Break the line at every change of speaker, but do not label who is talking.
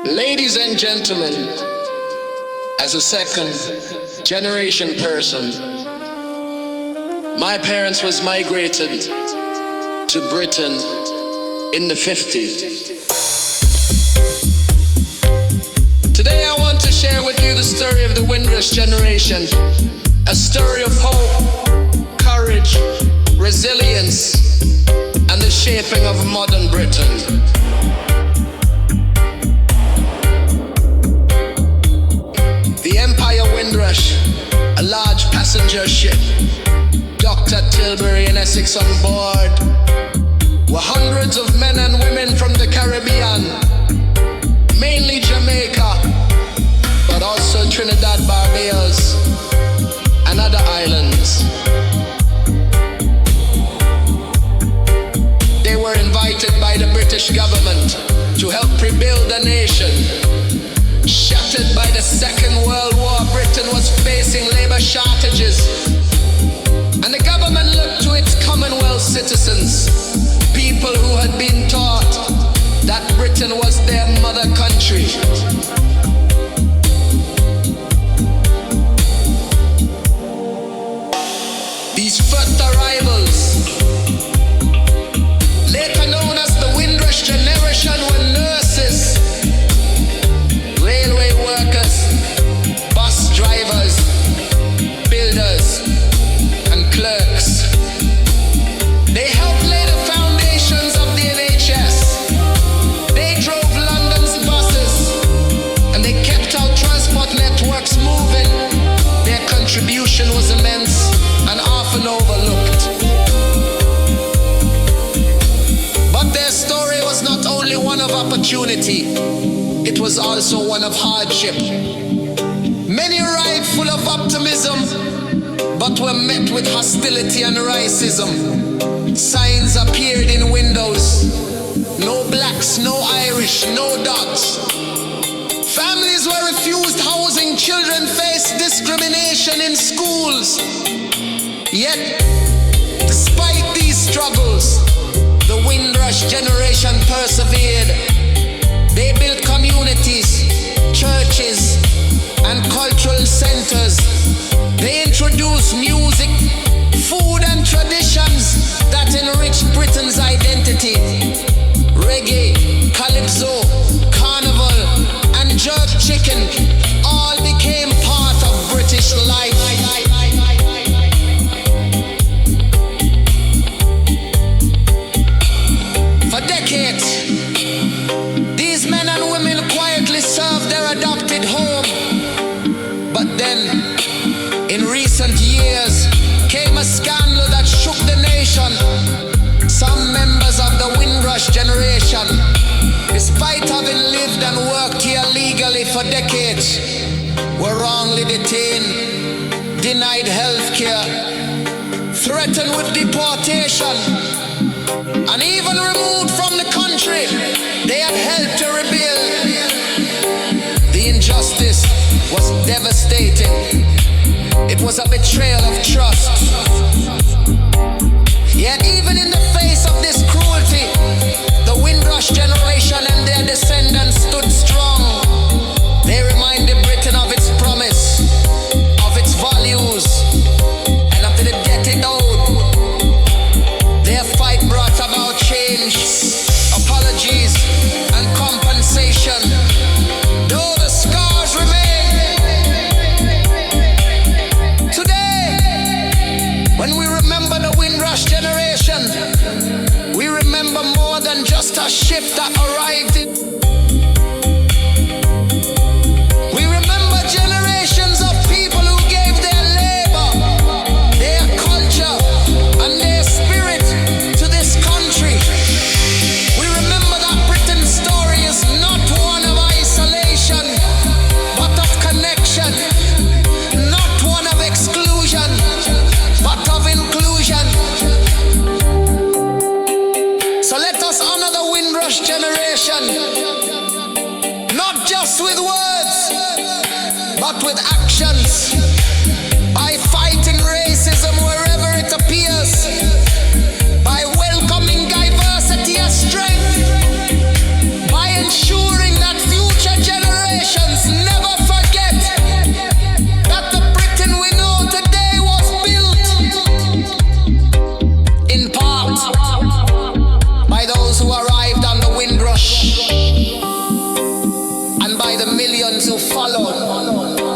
Ladies and gentlemen, as a second generation person, my parents was migrated to Britain in the 50s. Today I want to share with you the story of the Windrush Generation, a story of hope, courage, resilience, and the shaping of modern Britain. The Empire Windrush, a large passenger ship, docked at Tilbury in Essex on board, were hundreds of men and women from the Caribbean, mainly Jamaica, but also Trinidad, Barbados, and other islands. They were invited by the British government to help rebuild the nation. Shattered by the Second World War, Britain was facing labor shortages, and the government looked to its Commonwealth citizens, people who had been taught that Britain was their mother country. These first arrivals, later known as the Windrush Generation, were nurses, railway workers, bus drivers, builders, and clerks. They helped lay the foundations of the NHS. They drove London's buses, and they kept our transport networks moving. Their contribution was immense and often overlooked. But their story was not only one of opportunity, it was also one of hardship. Many arrived full of optimism, but were met with hostility and racism. Signs appeared in windows: no blacks, no Irish, no dogs. Families were refused housing, children faced discrimination in schools. Yet, despite these struggles, the Windrush Generation persevered. They built communities, churches, and cultural centers. They introduced music, food, and traditions that enriched Britain's identity. Reggae, calypso, carnival, and jerk chicken all became part of British life. For decades, these men and women quietly served their adopted home. But then, in recent years, came a scandal that shook the nation. Some members of the Windrush Generation, despite having lived and worked here legally for decades, were wrongly detained, denied health care, threatened with deportation, and even removed from the country they had helped to rebuild. The injustice was devastating. It was a betrayal of trust. Yet even in the face of this cruelty, the Windrush Generation and their descendants stood strong. They reminded Britain of its promise, of its values, and of the decade owed. Their fight brought about change, apologies, and compensation. Though the scars remain, today, when we remember the Windrush Generation, we remember more than just a ship that arrived in. We remember generations of people who gave their labor, their culture, and their spirit to this country. We remember that Britain's story is not one of isolation, but of connection, not one of exclusion, but of inclusion. So let us honor the Windrush Generation, not just with words, but with actions, by fighting racism wherever it appears, by welcoming diversity as strength, by ensuring that future the millions who followed.